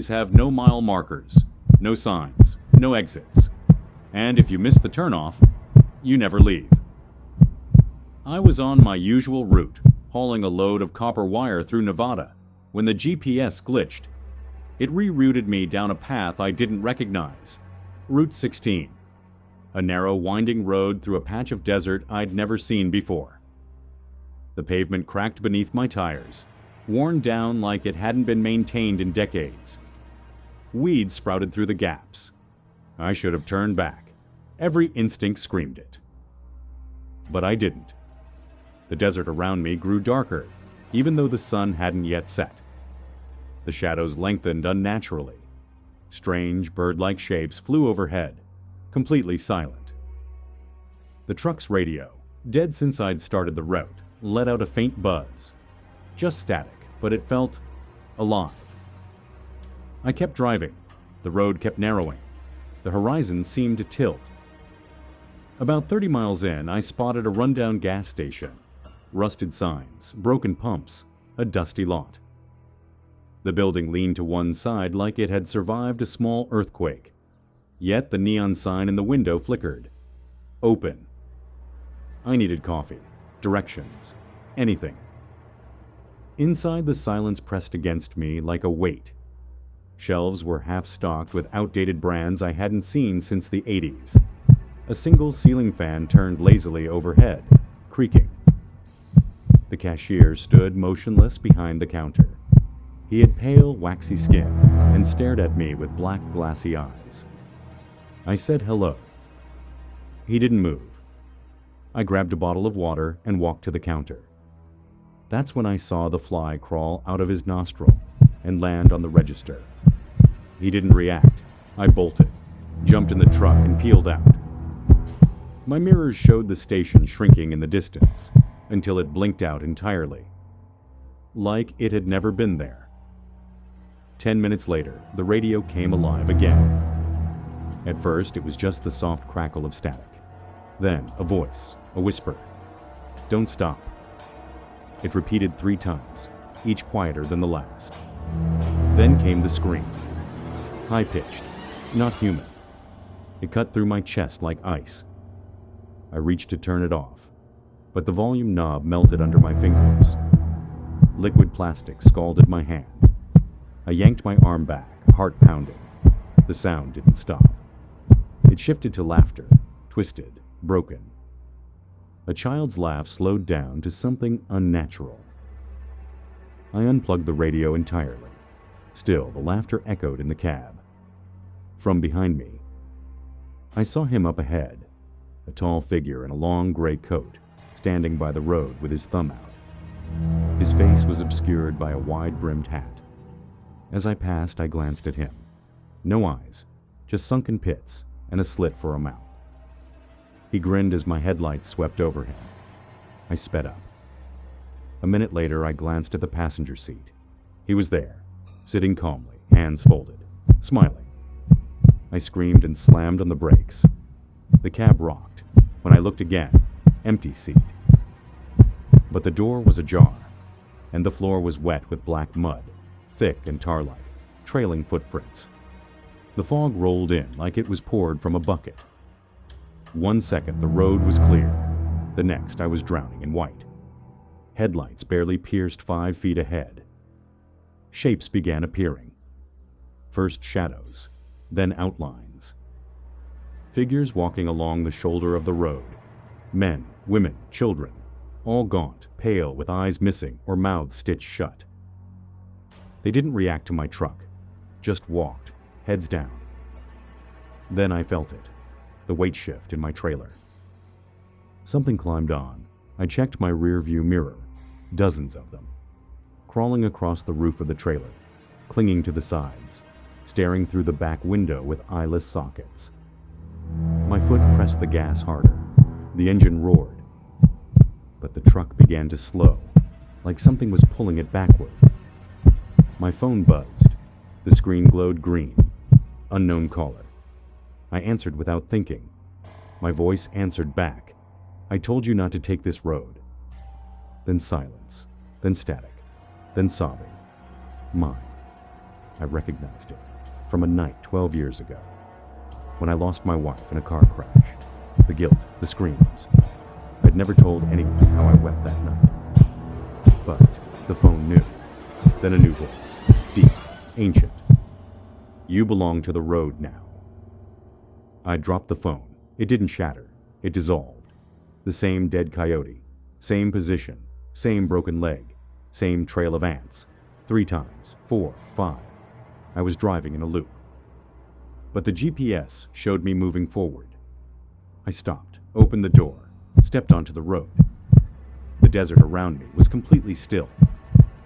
highways have no mile markers, no signs, no exits. And if you miss the turnoff, you never leave. I was on my usual route, hauling a load of copper wire through Nevada, when the GPS glitched. It rerouted me down a path I didn't recognize, Route 16, a narrow, winding road through a patch of desert I'd never seen before. The pavement cracked beneath my tires, worn down like it hadn't been maintained in decades. Weeds sprouted through the gaps. I should have turned back. Every instinct screamed it. But I didn't. The desert around me grew darker, even though the sun hadn't yet set. The shadows lengthened unnaturally. Strange, bird-like shapes flew overhead, completely silent. The truck's radio, dead since I'd started the route, let out a faint buzz. Just static, but it felt alive. I kept driving. The road kept narrowing. The horizon seemed to tilt. About 30 miles in, I spotted a rundown gas station. Rusted signs, broken pumps, a dusty lot. The building leaned to one side like it had survived a small earthquake. Yet the neon sign in the window flickered. Open. I needed coffee, directions, anything. Inside, the silence pressed against me like a weight. Shelves were half-stocked with outdated brands I hadn't seen since the 80s. A single ceiling fan turned lazily overhead, creaking. The cashier stood motionless behind the counter. He had pale, waxy skin and stared at me with black, glassy eyes. I said hello. He didn't move. I grabbed a bottle of water and walked to the counter. That's when I saw the fly crawl out of his nostril and land on the register. He didn't react. I bolted, jumped in the truck, and peeled out. My mirrors showed the station shrinking in the distance until it blinked out entirely, like it had never been there. 10 minutes later, the radio came alive again. At first, it was just the soft crackle of static. Then, a voice, a whisper. "Don't stop." It repeated 3 times, each quieter than the last. Then came the scream. High-pitched, not human. It cut through my chest like ice. I reached to turn it off, but the volume knob melted under my fingers. Liquid plastic scalded my hand. I yanked my arm back, heart pounding. The sound didn't stop. It shifted to laughter, twisted, broken. A child's laugh slowed down to something unnatural. I unplugged the radio entirely. Still, the laughter echoed in the cab. From behind me, I saw him up ahead, a tall figure in a long gray coat, standing by the road with his thumb out. His face was obscured by a wide-brimmed hat. As I passed, I glanced at him. No eyes, just sunken pits and a slit for a mouth. He grinned as my headlights swept over him. I sped up. A minute later, I glanced at the passenger seat. He was there, sitting calmly, hands folded, smiling. I screamed and slammed on the brakes. The cab rocked. When I looked again, empty seat. But the door was ajar, and the floor was wet with black mud, thick and tar-like, trailing footprints. The fog rolled in like it was poured from a bucket. 1 second, the road was clear. The next, I was drowning in white. Headlights barely pierced 5 feet ahead. Shapes began appearing. First shadows, then outlines. Figures walking along the shoulder of the road. Men, women, children, all gaunt, pale, with eyes missing or mouths stitched shut. They didn't react to my truck, just walked, heads down. Then I felt it, the weight shift in my trailer. Something climbed on. I checked my rear-view mirror, dozens of them, crawling across the roof of the trailer, clinging to the sides, staring through the back window with eyeless sockets. My foot pressed the gas harder. The engine roared. But the truck began to slow, like something was pulling it backward. My phone buzzed. The screen glowed green. Unknown caller. I answered without thinking. My voice answered back. "I told you not to take this road." Then silence. Then static. Then sobbing. Mine. I recognized it from a night 12 years ago, when I lost my wife in a car crash. The guilt, the screams. I'd never told anyone how I wept that night. But the phone knew. Then a new voice, deep, ancient. You belong to the road now. I dropped the phone. It didn't shatter. It dissolved. The same dead coyote, same position, same broken leg, same trail of ants. 3 times, 4, 5. I was driving in a loop. But the GPS showed me moving forward. I stopped, opened the door, stepped onto the road. The desert around me was completely still.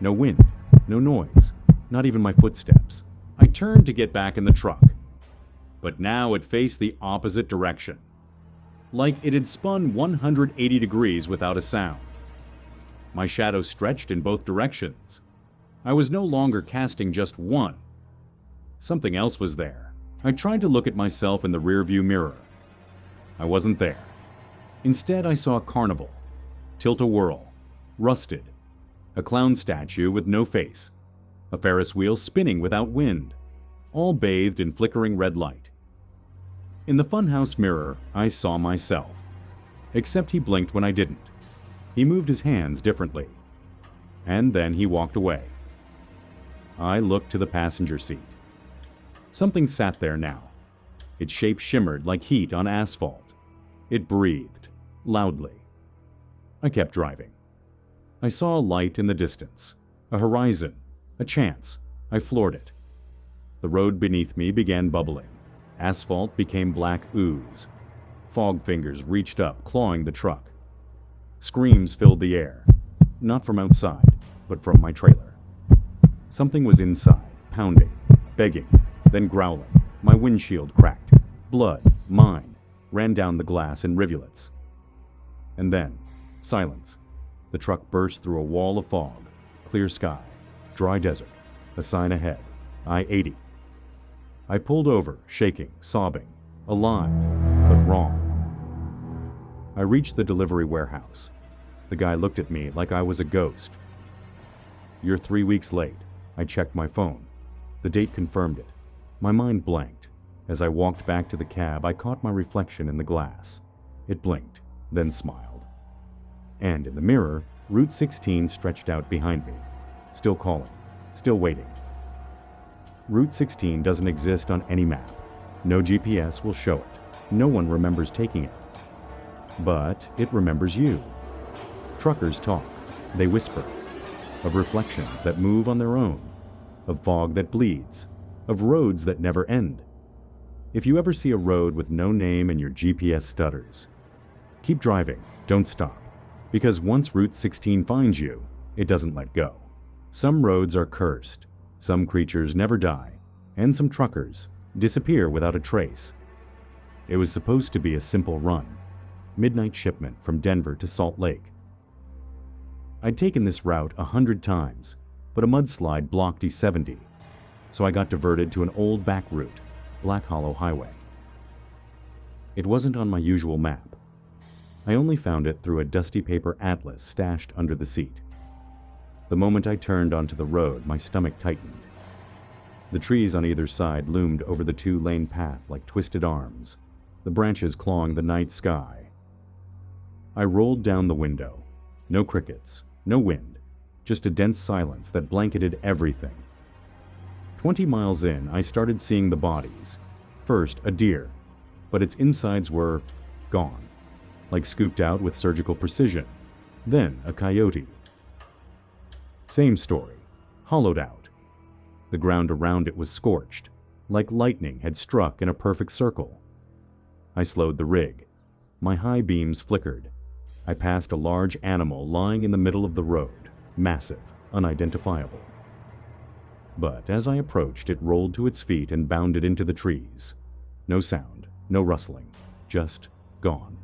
No wind, no noise, not even my footsteps. I turned to get back in the truck. But now it faced the opposite direction. Like it had spun 180 degrees without a sound. My shadow stretched in both directions. I was no longer casting just one. Something else was there. I tried to look at myself in the rearview mirror. I wasn't there. Instead, I saw a carnival, tilt-a-whirl, rusted, a clown statue with no face, a Ferris wheel spinning without wind, all bathed in flickering red light. In the funhouse mirror, I saw myself, except he blinked when I didn't. He moved his hands differently, and then he walked away. I looked to the passenger seat. Something sat there now. Its shape shimmered like heat on asphalt. It breathed, loudly. I kept driving. I saw a light in the distance, a horizon, a chance. I floored it. The road beneath me began bubbling. Asphalt became black ooze. Fog fingers reached up, clawing the truck. Screams filled the air, not from outside, but from my trailer. Something was inside, pounding, begging, then growling. My windshield cracked. Blood, mine, ran down the glass in rivulets. And then, silence. The truck burst through a wall of fog, clear sky, dry desert, a sign ahead, I-80. I pulled over, shaking, sobbing, alive, but wrong. I reached the delivery warehouse. The guy looked at me like I was a ghost. You're 3 weeks late. I checked my phone. The date confirmed it. My mind blanked. As I walked back to the cab, I caught my reflection in the glass. It blinked, then smiled. And in the mirror, Route 16 stretched out behind me. Still calling, still waiting. Route 16 doesn't exist on any map. No GPS will show it. No one remembers taking it. But it remembers you. Truckers talk. They whisper. Of reflections that move on their own. Of fog that bleeds. Of roads that never end. If you ever see a road with no name and your GPS stutters, keep driving, don't stop. Because once Route 16 finds you, it doesn't let go. Some roads are cursed. Some creatures never die. And some truckers disappear without a trace. It was supposed to be a simple run. Midnight shipment from Denver to Salt Lake. I'd taken this route 100 times, but a mudslide blocked E70, so I got diverted to an old back route, Black Hollow Highway. It wasn't on my usual map. I only found it through a dusty paper atlas stashed under the seat. The moment I turned onto the road, my stomach tightened. The trees on either side loomed over the 2-lane path like twisted arms, the branches clawing the night sky. I rolled down the window. No crickets, no wind, just a dense silence that blanketed everything. 20 miles in, I started seeing the bodies. First, a deer, but its insides were gone, like scooped out with surgical precision. Then, a coyote. Same story, hollowed out. The ground around it was scorched, like lightning had struck in a perfect circle. I slowed the rig. My high beams flickered. I passed a large animal lying in the middle of the road, massive, unidentifiable. But as I approached, it rolled to its feet and bounded into the trees. No sound, no rustling, just gone.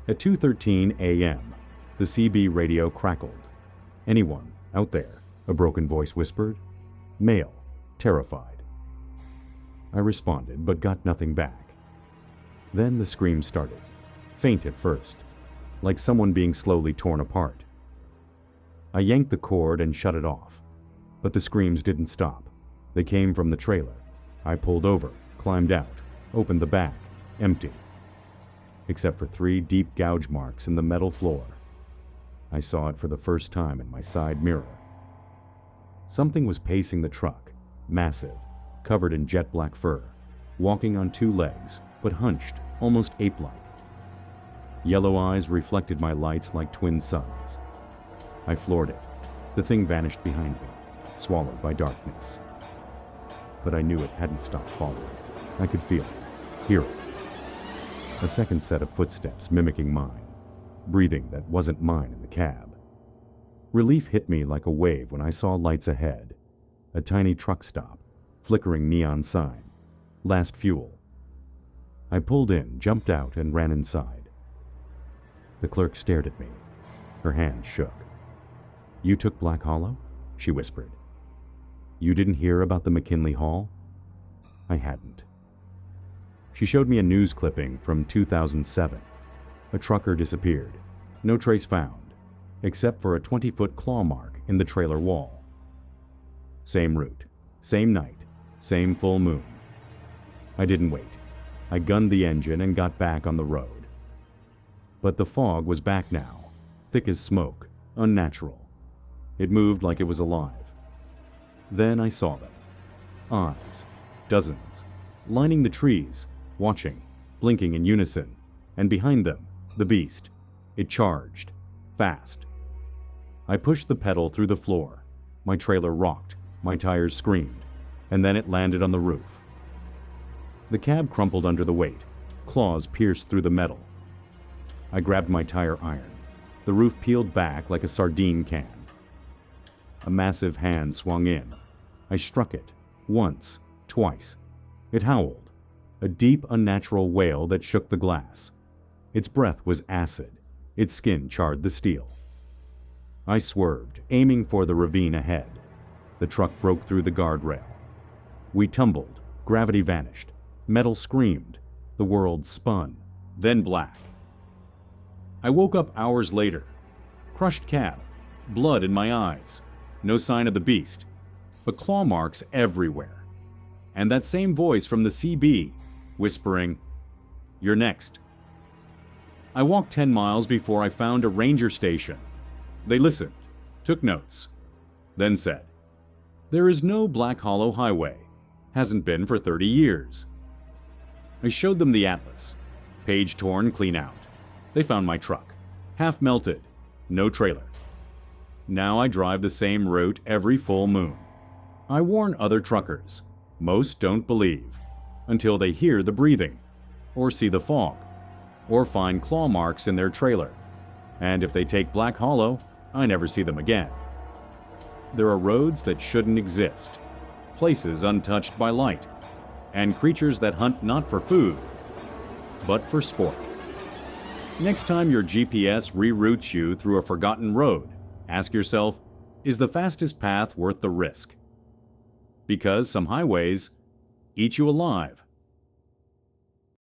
At 2:13 a.m., the CB radio crackled. "Anyone out there?" a broken voice whispered. "Male, terrified." I responded, but got nothing back. Then the scream started, faint at first, like someone being slowly torn apart. I yanked the cord and shut it off, but the screams didn't stop. They came from the trailer. I pulled over, climbed out, opened the back, empty. Except for 3 deep gouge marks in the metal floor. I saw it for the first time in my side mirror. Something was pacing the truck, massive, covered in jet black fur, walking on 2 legs, but hunched, almost ape-like. Yellow eyes reflected my lights like twin suns. I floored it. The thing vanished behind me, swallowed by darkness. But I knew it hadn't stopped following. I could feel it, hear it. A second set of footsteps mimicking mine, breathing that wasn't mine in the cab. Relief hit me like a wave when I saw lights ahead. A tiny truck stop, flickering neon sign. Last fuel. I pulled in, jumped out, and ran inside. The clerk stared at me. Her hand shook. "You took Black Hollow?" she whispered. "You didn't hear about the McKinley Hall?" I hadn't. She showed me a news clipping from 2007. A trucker disappeared. No trace found, except for a 20-foot claw mark in the trailer wall. Same route, same night, same full moon. I didn't wait. I gunned the engine and got back on the road. But the fog was back now, thick as smoke, unnatural. It moved like it was alive. Then I saw them. Eyes, dozens, lining the trees, watching, blinking in unison, and behind them, the beast. It charged, fast. I pushed the pedal through the floor. My trailer rocked, my tires screamed, and then it landed on the roof. The cab crumpled under the weight, claws pierced through the metal. I grabbed my tire iron. The roof peeled back like a sardine can. A massive hand swung in. I struck it, once, twice. It howled, a deep, unnatural wail that shook the glass. Its breath was acid. Its skin charred the steel. I swerved, aiming for the ravine ahead. The truck broke through the guardrail. We tumbled. Gravity vanished. Metal screamed. The world spun, then black. I woke up hours later. Crushed cab, blood in my eyes. No sign of the beast, but claw marks everywhere. And that same voice from the CB, whispering, "You're next." I walked 10 miles before I found a ranger station. They listened, took notes, then said, "There is no Black Hollow Highway. Hasn't been for 30 years. I showed them the atlas. Page torn clean out. They found my truck. Half melted. No trailer. Now I drive the same route every full moon. I warn other truckers. Most don't believe. Until they hear the breathing. Or see the fog. Or find claw marks in their trailer. And if they take Black Hollow, I never see them again. There are roads that shouldn't exist. Places untouched by light. And creatures that hunt not for food, but for sport. Next time your GPS reroutes you through a forgotten road, ask yourself, is the fastest path worth the risk? Because some highways eat you alive.